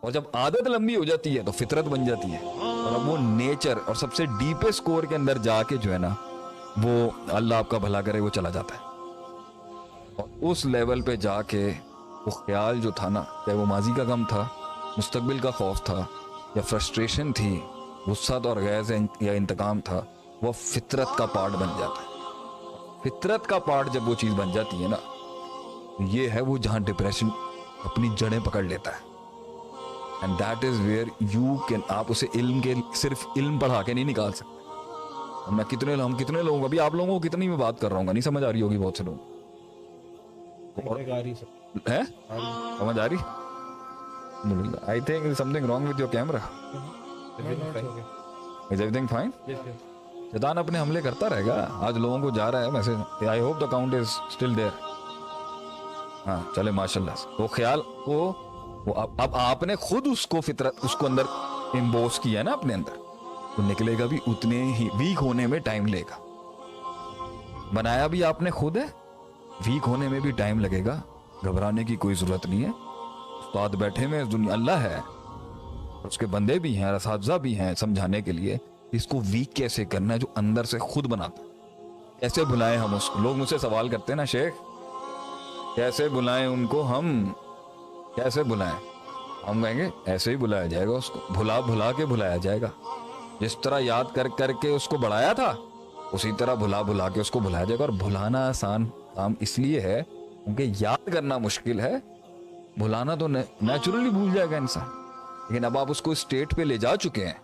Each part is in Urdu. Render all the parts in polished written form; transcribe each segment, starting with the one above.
اور جب عادت لمبی ہو جاتی ہے تو فطرت بن جاتی ہے, اور اب وہ نیچر اور سب سے ڈیپسٹ کور کے اندر جا کے جو ہے نا وہ اللہ آپ کا بھلا کرے وہ چلا جاتا ہے. اور اس لیول پہ جا کے وہ خیال جو تھا نا, چاہے وہ ماضی کا غم تھا, مستقبل کا خوف تھا, یا فرسٹریشن تھی, غصہ اور غیظ یا انتقام تھا, وہ فطرت کا پارٹ بن جاتا ہے. فطرت کا پارٹ جب وہ چیز بن جاتی ہے نا, یہ ہے وہ جہاں ڈپریشن اپنی جڑیں پکڑ لیتا ہے. And that is where you can, آپ اسے علم کے صرف علم پڑھا کے نہیں نکال سکتے. ہم کتنے لوگوں کو, ابھی آپ لوگوں کو کتنی میں بات کر رہا ہوں گا, نہیں سمجھ آ رہی ہوگی بہت سے لوگ ہے, سمجھ آ رہی. I think there's something wrong with your camera. Is everything fine? شیطان اپنے حملے کرتا رہے گا, آج لوگوں کو جا رہا ہے message. I hope the count is still there. ہاں چلے ماشاءاللہ سے. وہ خیال کو اب آپ نے خود اس کو فطرت اس کو اندر امبوس کیا ہے نا اپنے اندر, تو نکلے گا بھی اتنے ہی, ویک ہونے میں ٹائم لے گا. بنایا بھی آپ نے خود ہے, ویک ہونے میں بھی ٹائم لگے گا. گھبرانے کی کوئی ضرورت نہیں ہے. استاد بیٹھے میں دنیا اللہ ہے, اس کے بندے بھی ہیں, اساتذہ بھی ہیں سمجھانے کے لیے اس کو ویک کیسے کرنا ہے, جو اندر سے خود بناتا ہے. کیسے بلائیں ہم اس کو؟ لوگ مجھ سے سوال کرتے ہیں نا, شیخ کیسے بلائیں ان کو, ہم کیسے بلائیں؟ ہم کہیں گے ایسے ہی بلایا جائے گا اس کو, بھلا کے بلایا جائے گا. جس طرح یاد کر کے اس کو بڑھایا تھا, اسی طرح بھلا کے اس کو بلایا جائے گا. اور بھلانا آسان کام اس لیے ہے کیونکہ یاد کرنا مشکل ہے, بھلانا تو نیچرلی بھول جائے گا انسان. لیکن اب آپ اس کو اسٹیٹ پہ لے جا چکے ہیں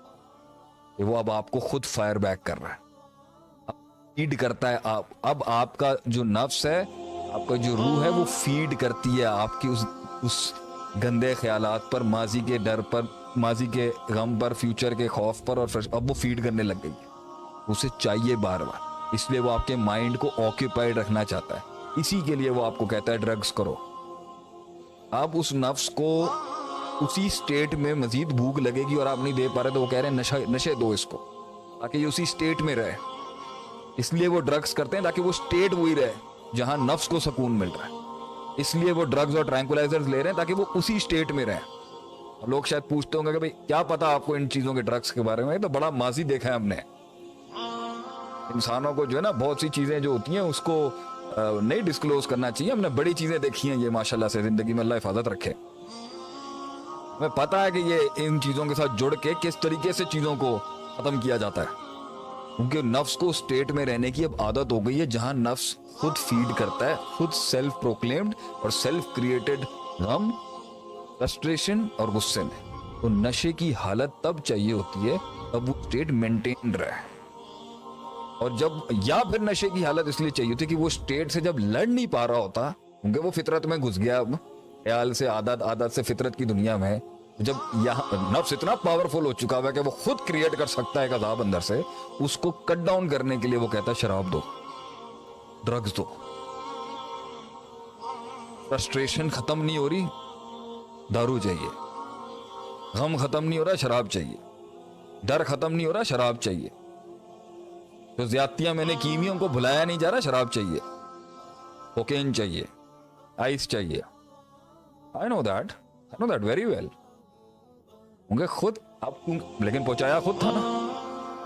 کہ وہ اب آپ کو خود فائر بیک کر رہا ہے, فیڈ کرتا ہے. اب آپ کا جو نفس ہے, آپ کا جو روح ہے, وہ فیڈ کرتی ہے آپ کی اس گندے خیالات پر, ماضی کے ڈر پر, ماضی کے غم پر, فیوچر کے خوف پر, اور اب وہ فیڈ کرنے لگ گئی. اسے چاہیے بار بار, اس لیے وہ آپ کے مائنڈ کو آکیپائڈ رکھنا چاہتا ہے. اسی کے لیے وہ آپ کو کہتا ہے ڈرگز کرو. آپ اس نفس کو اسی سٹیٹ میں مزید بھوک لگے گی اور آپ نہیں دے پا رہے, تو وہ کہہ رہے ہیں نشے دو اس کو تاکہ یہ اسی سٹیٹ میں رہے. اس لیے وہ ڈرگز کرتے ہیں تاکہ وہ سٹیٹ وہی رہے جہاں نفس کو سکون مل رہا ہے. اس لیے وہ ڈرگز اور ٹرینکولائزرز لے رہے ہیں تاکہ وہ اسی سٹیٹ میں رہیں. لوگ شاید پوچھتے ہوں گے کہ بھئی کیا پتا آپ کو ان چیزوں کے ڈرگز کے بارے میں, تو بڑا ماضی دیکھا ہے ہم نے. انسانوں کو جو ہے نا بہت سی چیزیں جو ہوتی ہیں اس کو نہیں ڈسکلوز کرنا چاہیے. ہم نے بڑی چیزیں دیکھی ہیں یہ ماشاءاللہ سے, زندگی میں اللہ حفاظت رکھے. ہمیں پتا ہے کہ یہ ان چیزوں کے ساتھ جڑ کے کس طریقے سے چیزوں کو ختم کیا جاتا ہے, کیونکہ نفس کو اسٹیٹ میں رہنے کی اب عادت ہو گئی ہے جہاں نفس خود فیڈ کرتا ہے, خود سیلف پروکلیمڈ اور سیلف کریٹڈ غم, فرسٹریشن اور غصے میں. تو نشے کی حالت تب چاہیے ہوتی ہے تب وہ اسٹیٹ مینٹین رہے. اور جب یا پھر نشے کی حالت اس لیے چاہیے ہوتی ہے کہ وہ اسٹیٹ سے جب لڑ نہیں پا رہا ہوتا, کیونکہ وہ فطرت میں گھس گیا, اب خیال سے عادت سے فطرت کی دنیا میں, جب یہاں نفس اتنا پاورفل ہو چکا ہے کہ وہ خود کریٹ کر سکتا ہے ایک عذاب اندر سے, اس کو کٹ ڈاؤن کرنے کے لیے وہ کہتا ہے شراب دو, ڈرگز دو. فرسٹریشن ختم نہیں ہو رہی, دارو چاہیے. غم ختم نہیں ہو رہا, شراب چاہیے. ڈر ختم نہیں ہو رہا, شراب چاہیے. جو زیادتیاں میں نے کی ہوئی ان کو بھلایا نہیں جا رہا, شراب چاہیے. کوکین چاہیے, آئس چاہیے. I know that very well. ہوں گے خود آپ, لیکن پہنچایا خود تھا نا.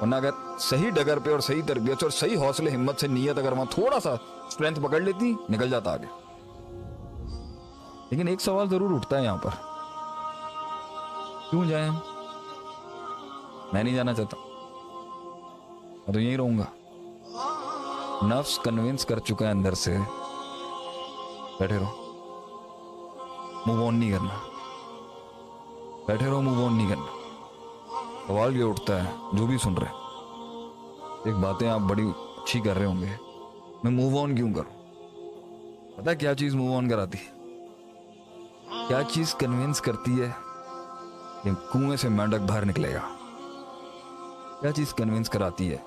ورنہ اگر صحیح ڈگر پہ اور صحیح تربیت سے اور صحیح حوصلے ہمت سے نیت اگر وہاں تھوڑا سا اسٹرینتھ پکڑ لیتی, نکل جاتا آگے. لیکن ایک سوال ضرور اٹھتا ہے یہاں پر, کیوں جائیں ہم؟ میں نہیں جانا چاہتا, میں تو یہیں رہوں گا. نفس کنونس کر چکا ہے اندر سے, بیٹھے رہو, موو آن نہیں کرنا. بیٹھے رہو, موو آن نہیں کرنا. سوال یہ اٹھتا ہے جو بھی سن رہے, ایک باتیں آپ بڑی اچھی کر رہے ہوں گے, میں موو آن کیوں کروں؟ پتا کیا چیز موو آن کراتی ہے, کیا چیز کنونس کرتی ہے کہ کنویں سے مینڈک باہر نکلے گا؟ کیا چیز کنونس کراتی ہے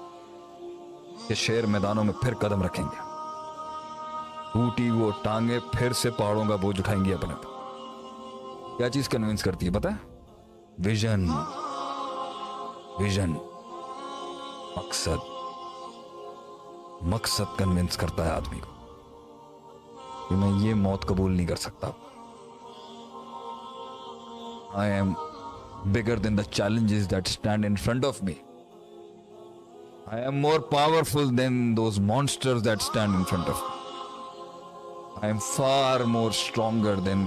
کہ شیر میدانوں میں پھر قدم رکھیں گے؟ ٹوٹی وہ ٹانگیں پھر سے پہاڑوں کا بوجھ اٹھائیں گی اپنے پر. کیا چیز کنونس کرتی ہے پتہ ہے؟ ویژن, مقصد کنونس کرتا ہے آدمی کو کہ میں یہ موت قبول نہیں کر سکتا. I am bigger than the challenges that stand in front of me. I am more powerful than those monsters that stand in front of me. I am far more stronger than